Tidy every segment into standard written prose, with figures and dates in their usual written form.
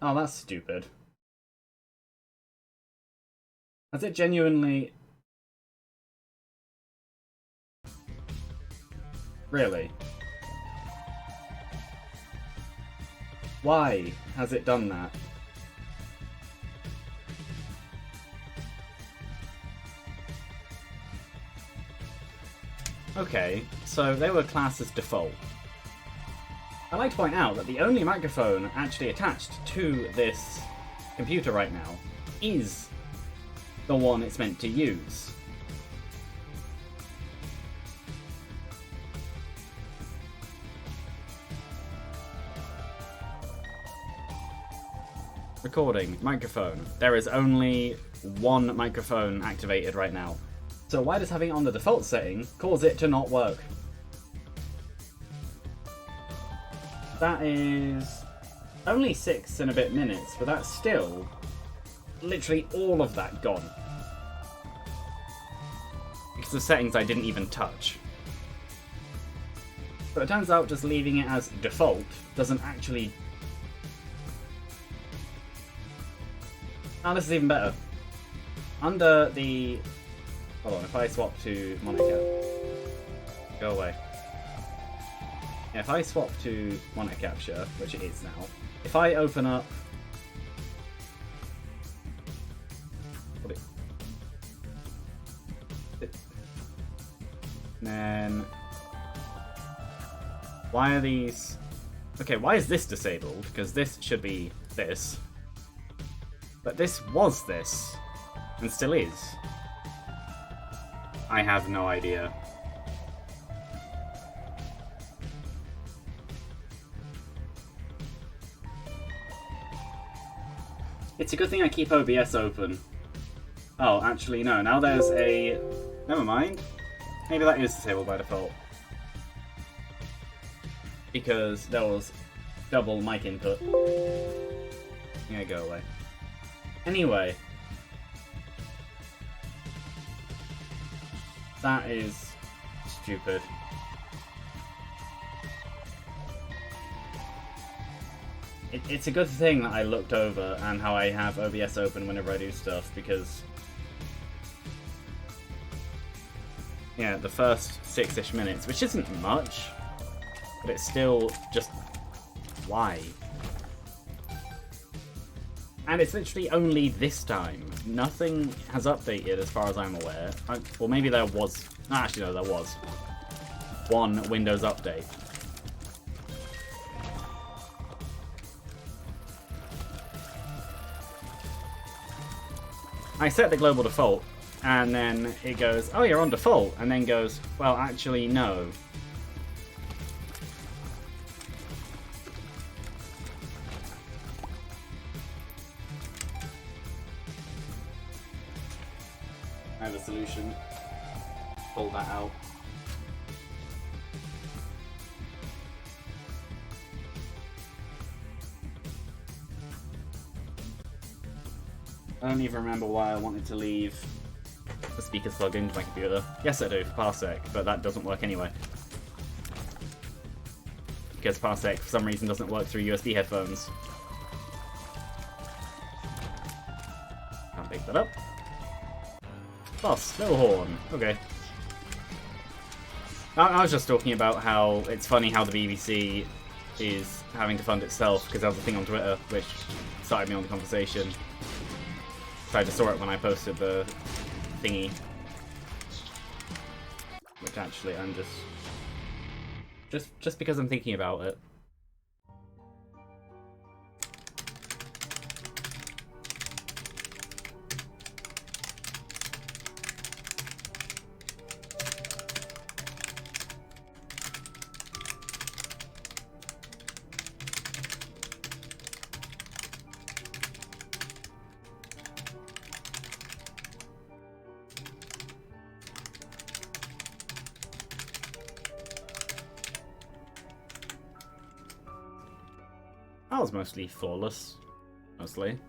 Oh, that's stupid. Has it genuinely... Really? Why has it done that? Okay, so they were classed as default. I'd like to point out that the only microphone actually attached to this computer right now is the one it's meant to use. Recording, microphone. There is only one microphone activated right now. So why does having it on the default setting cause it to not work? That is only 6 and a bit minutes, but that's still literally all of that gone. Because of settings I didn't even touch. But it turns out just leaving it as default doesn't actually... Oh, this is even better. Under the... Hold on, if I swap to monitor cap... Go away. Yeah, if I swap to monitor capture, which it is now, if I open up... Then... Why are these... Okay, why is this disabled? Because this should be this. But this was this. And still is. I have no idea. It's a good thing I keep OBS open. Oh, actually no, now there's a... Never mind. Maybe that is disabled by default. Because there was double mic input. Yeah, go away. Anyway. That is stupid. It's a good thing that I looked over and how I have OBS open whenever I do stuff, because... Yeah, the first 6-ish minutes, which isn't much, but it's still just... Why? And it's literally only this time. Nothing has updated as far as I'm aware. Well, maybe there was... Actually, no, there was. One Windows update. I set the global default, and then it goes, oh, you're on default, and then goes, well, actually, no. I have a solution. Pull that out. I don't even remember why I wanted to leave the speakers plugged into my computer. Yes, I do, for Parsec, but that doesn't work anyway. Because Parsec, for some reason, doesn't work through USB headphones. Can't pick that up. Boss, no horn. Okay. I was just talking about how it's funny how the BBC is having to fund itself, because there was a thing on Twitter which started me on the conversation. So I just saw it when I posted the thingy. Which actually I'm just because I'm thinking about it. That was mostly flawless. Mostly.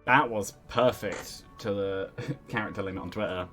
That was perfect to the character limit on Twitter.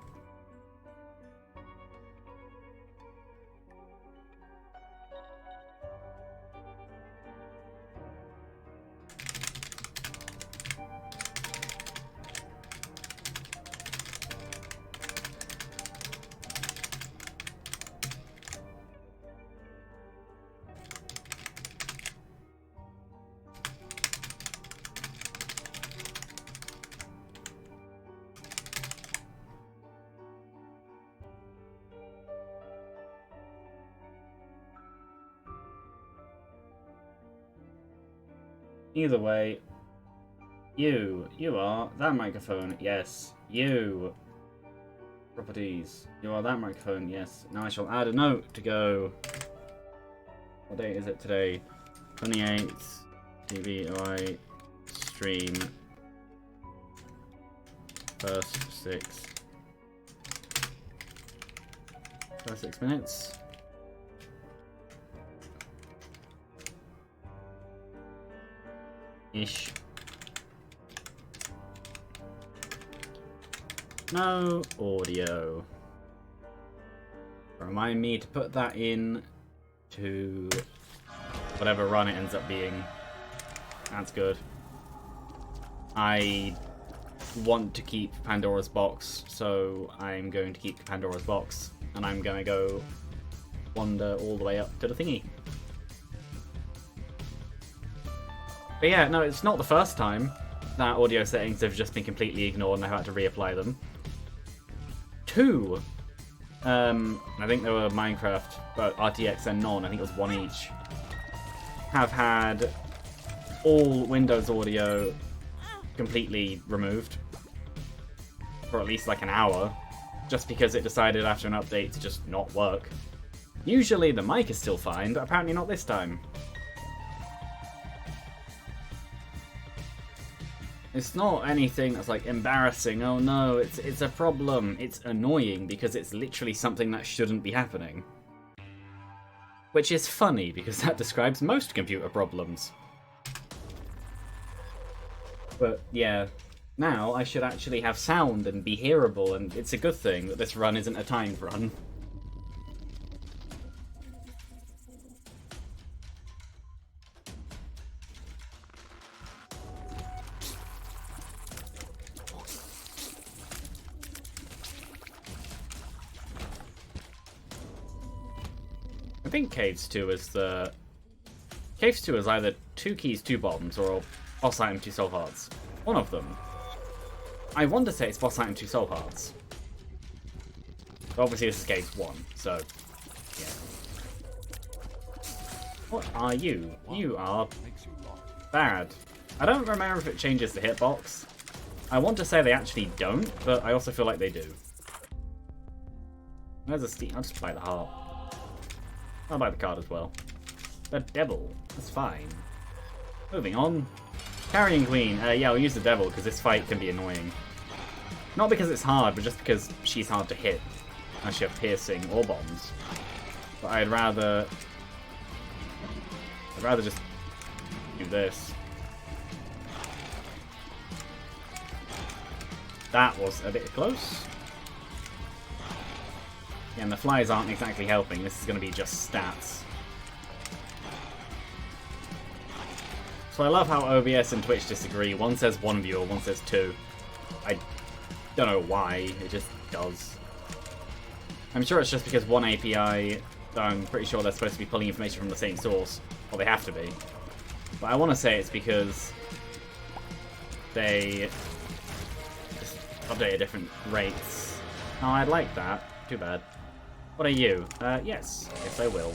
Either way, you are that microphone, yes. You. Properties. You are that microphone, yes. Now I shall add a note to go. What date is it today? 28th. TBOI stream. First 6 minutes. Ish. No audio. Remind me to put that in to whatever run it ends up being. That's good. I want to keep Pandora's box, so I'm going to keep Pandora's box, and I'm gonna go wander all the way up to the thingy. But yeah, no, it's not the first time that audio settings have just been completely ignored and I've had to reapply them. 2! I think they were Minecraft, but RTX and non, I think it was one each, have had all Windows audio completely removed for at least like an hour, just because it decided after an update to just not work. Usually the mic is still fine, but apparently not this time. It's not anything that's like embarrassing, oh no, it's a problem. It's annoying because it's literally something that shouldn't be happening. Which is funny because that describes most computer problems. But yeah, now I should actually have sound and be hearable, and it's a good thing that this run isn't a timed run. I think Caves 2 is the... Caves 2 is either 2 keys, 2 bombs, or boss item, 2 soul hearts. One of them. I want to say it's boss item, 2 soul hearts. But obviously this is Caves 1, so... yeah. What are you? You are... bad. I don't remember if it changes the hitbox. I want to say they actually don't, but I also feel like they do. There's a Steam... I'll just buy the heart. I'll buy the card as well. The devil. That's fine. Moving on. Carrying Queen. Yeah, I'll use the devil because this fight can be annoying. Not because it's hard, but just because she's hard to hit. Unless you have piercing or bombs. But I'd rather just do this. That was a bit close. Yeah, and the flies aren't exactly helping. This is going to be just stats. So I love how OBS and Twitch disagree. One says 1 viewer, one says 2. I don't know why. It just does. I'm sure it's just because one API, I'm pretty sure they're supposed to be pulling information from the same source. Well, they have to be. But I want to say it's because they just update at different rates. Oh, I'd like that. Too bad. What are you? Yes. Yes, I will.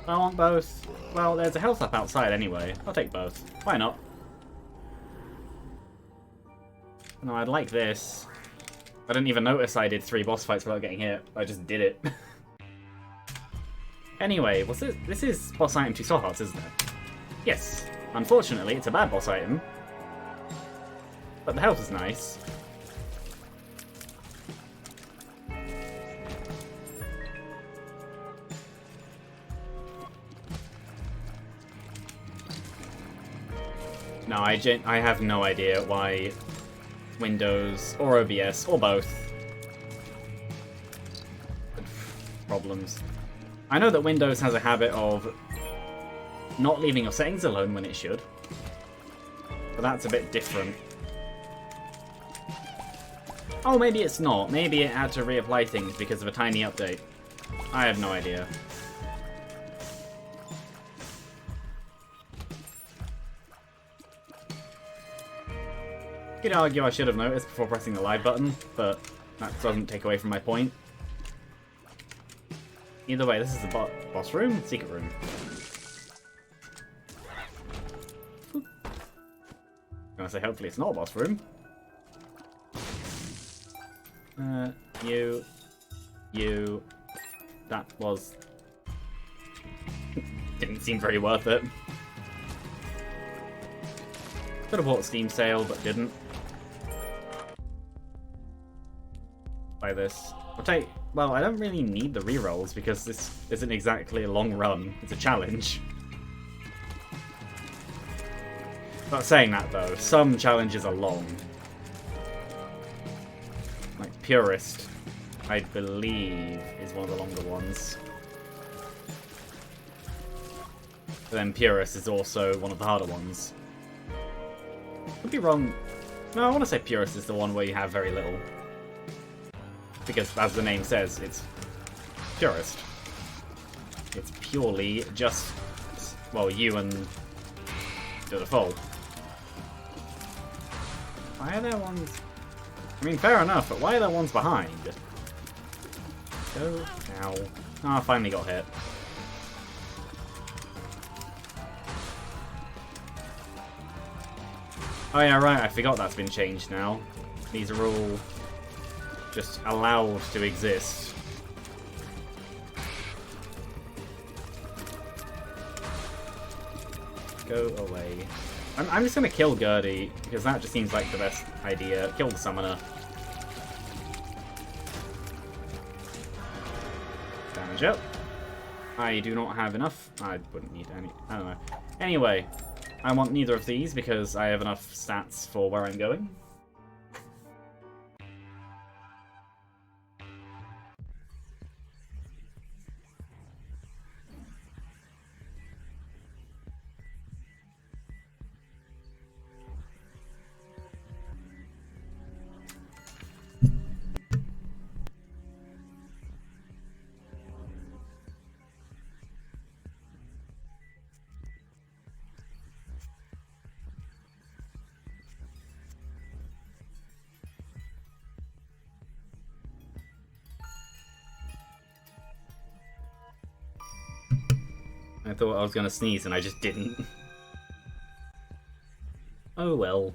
I want both. Well, there's a health up outside anyway. I'll take both. Why not? No, I'd like this. I didn't even notice I did 3 boss fights without getting hit. I just did it. Anyway, what's this? This is boss item 2 soul hearts, isn't it? Yes. Unfortunately, it's a bad boss item. But the health is nice. No, No, I have no idea why Windows or OBS or both had problems. I know that Windows has a habit of not leaving your settings alone when it should, but that's a bit different. Oh, maybe it's not. Maybe it had to reapply things because of a tiny update. I have no idea. You could argue I should have noticed before pressing the live button, but that doesn't take away from my point. Either way, this is the boss room? Secret room. I'm gonna say hopefully it's not a boss room. You... That was... didn't seem very worth it. Could have bought Steam sale, but didn't. Buy this. Well, I don't really need the rerolls because this isn't exactly a long run. It's a challenge. But saying that though, some challenges are long. Like Purist, I believe, is one of the longer ones. But then Purist is also one of the harder ones. Could be wrong. No, I want to say Purist is the one where you have very little. Because, as the name says, it's Purist. It's purely just, well, you and the fall. Why are there ones... I mean, fair enough, but why are there ones behind? Go now. Ah, I finally got hit. Oh yeah, right, I forgot that's been changed now. These are all just allowed to exist. Go away. I'm just gonna kill Gertie, because that just seems like the best idea. Kill the summoner. Damage up. I do not have enough. I wouldn't need any. I don't know. Anyway, I want neither of these because I have enough stats for where I'm going. I thought I was gonna sneeze and I just didn't. Oh well.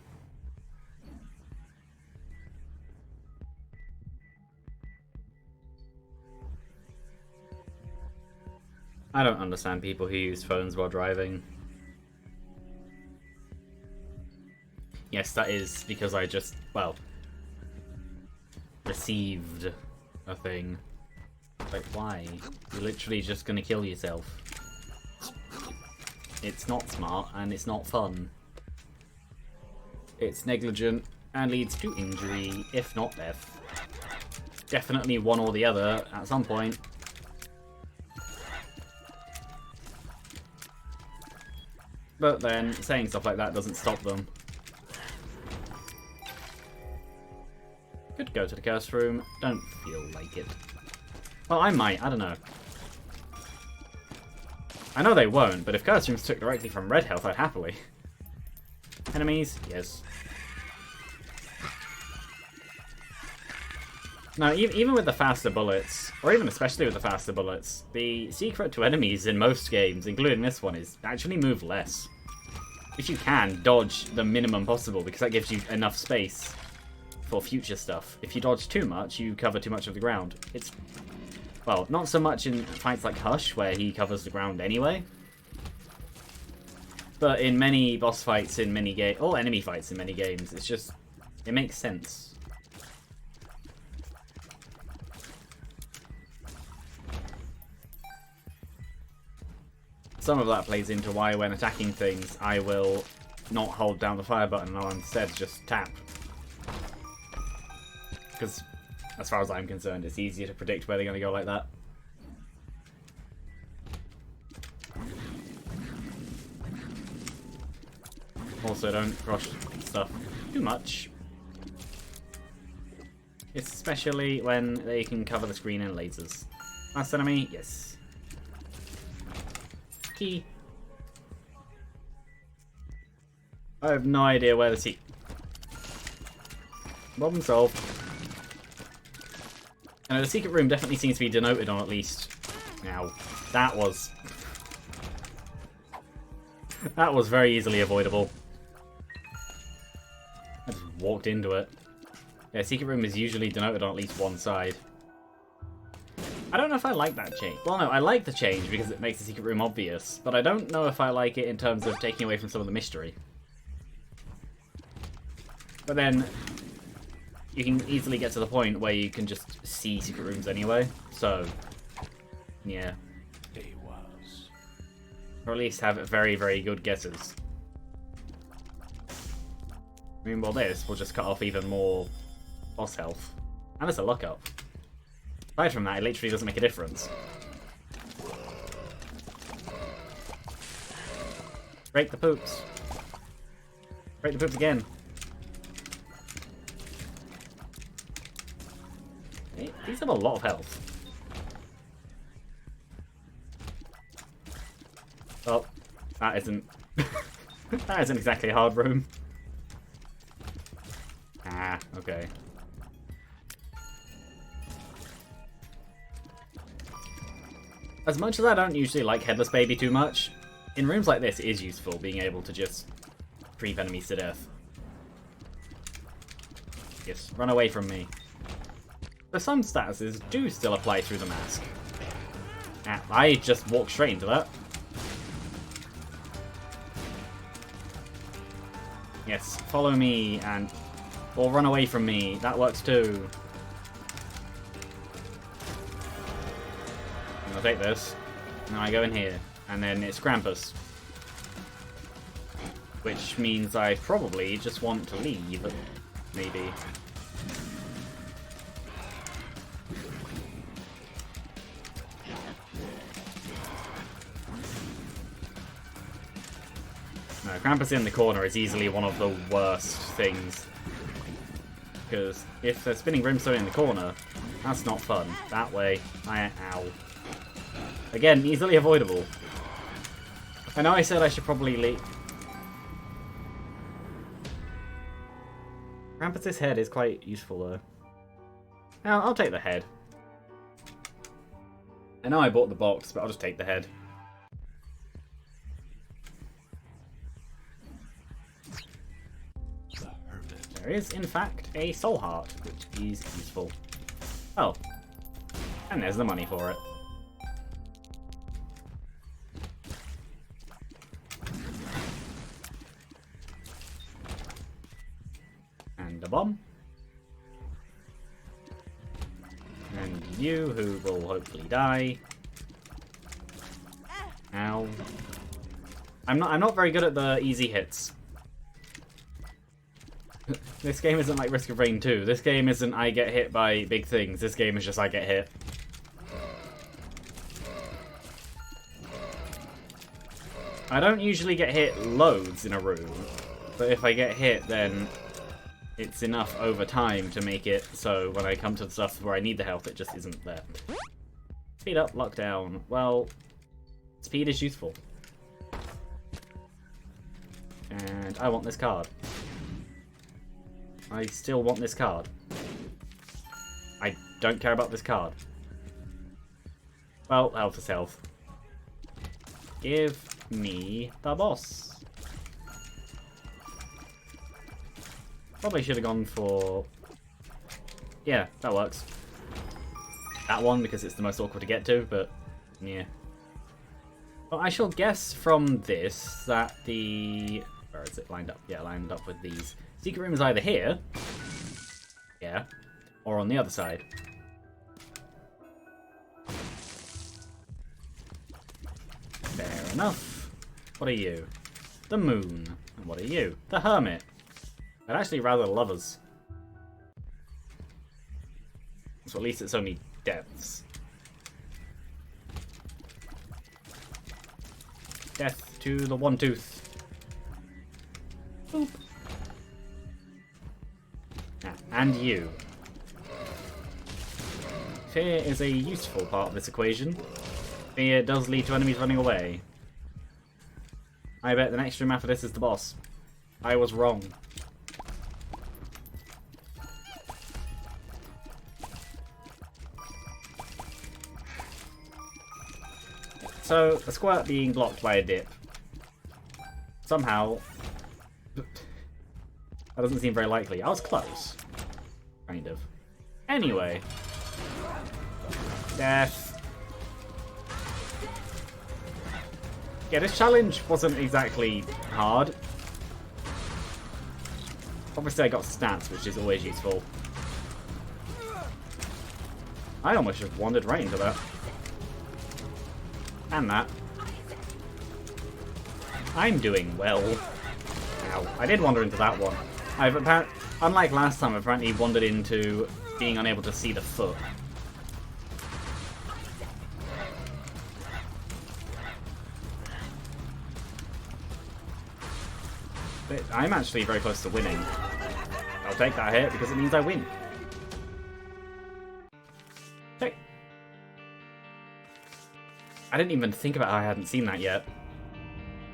I don't understand people who use phones while driving. Yes, that is because I just, well, received a thing. Like, why? You're literally just gonna kill yourself. It's not smart, and it's not fun. It's negligent, and leads to injury, if not death. Definitely one or the other, at some point. But then, saying stuff like that doesn't stop them. Could go to the curse room, don't feel like it. Well, I might, I don't know. I know they won't, but if curse rooms took directly from red health, I'd happily. Enemies? Yes. Now, even with the faster bullets, or even especially with the faster bullets, the secret to enemies in most games, including this one, is actually move less. If you can, dodge the minimum possible, because that gives you enough space for future stuff. If you dodge too much, you cover too much of the ground. It's... well, not so much in fights like Hush, where he covers the ground anyway. But in many boss fights in many games, or enemy fights in many games, it's just... it makes sense. Some of that plays into why when attacking things, I will not hold down the fire button and I'll instead just tap. Because, as far as I'm concerned, it's easier to predict where they're going to go like that. Also, don't crush stuff too much. Especially when they can cover the screen in lasers. Last enemy? Yes. Key. I have no idea where the secret... Problem solved. The secret room definitely seems to be denoted on at least... Now, that was... that was very easily avoidable. I just walked into it. Yeah, secret room is usually denoted on at least one side. I don't know if I like that change. Well, no, I like the change because it makes the secret room obvious, but I don't know if I like it in terms of taking away from some of the mystery. But then, you can easily get to the point where you can just see secret rooms anyway, so, yeah. Or at least have very, very good guesses. I mean, well, this will just cut off even more boss health. And it's a luck up. Aside from that, it literally doesn't make a difference. Break the poops. Break the poops again. These have a lot of health. Oh, that isn't... that isn't exactly a hard room. Ah, okay. As much as I don't usually like Headless Baby too much, in rooms like this it is useful being able to just creep enemies to death. Yes, run away from me. But some statuses do still apply through the mask. Ah, I just walked straight into that. Yes, follow me and... or run away from me, that works too. I'll take this, and I go in here, and then it's Krampus. Which means I probably just want to leave, maybe. No, Krampus in the corner is easily one of the worst things. Because if they're spinning Brimstone in the corner, that's not fun. That way, ow. Again, easily avoidable. I know I said I should probably leave. Krampus's head is quite useful though. Now, I'll take the head. I know I bought the box, but I'll just take the head. There is, in fact, a soul heart, which is useful. Oh. And there's the money for it. And a bomb. And you, who will hopefully die. Ow. I'm not very good at the easy hits. This game isn't like Risk of Rain 2. This game isn't I get hit by big things. This game is just I get hit. I don't usually get hit loads in a room, but if I get hit, then it's enough over time to make it so when I come to the stuff where I need the health, it just isn't there. Speed up, lockdown. Well, speed is useful. And I want this card. I still want this card. I don't care about this card. Well, health is health. Give me the boss. Probably should have gone for... yeah, that works. That one, because it's the most awkward to get to, but yeah. Well, I shall guess from this that the... where is it lined up? Yeah, lined up with these. Secret room is either here, yeah, or on the other side. Fair enough. What are you? the moon. And what are you? The hermit. I'd actually rather lovers. So at least it's only deaths. Death to the one tooth. Boop. Ah, and you. Fear is a useful part of this equation. Fear does lead to enemies running away. I bet the next room after this is the boss. I was wrong. So, a squirt being blocked by a dip. Somehow... that doesn't seem very likely. I was close. Kind of. Anyway. Death. Yeah, this challenge wasn't exactly hard. Obviously I got stats, which is always useful. I almost just wandered right into that. And that. I'm doing well. Ow. I did wander into that one. Unlike last time, I've apparently wandered into being unable to see the foot. But I'm actually very close to winning. I'll take that hit because it means I win. Okay. I didn't even think about how I hadn't seen that yet.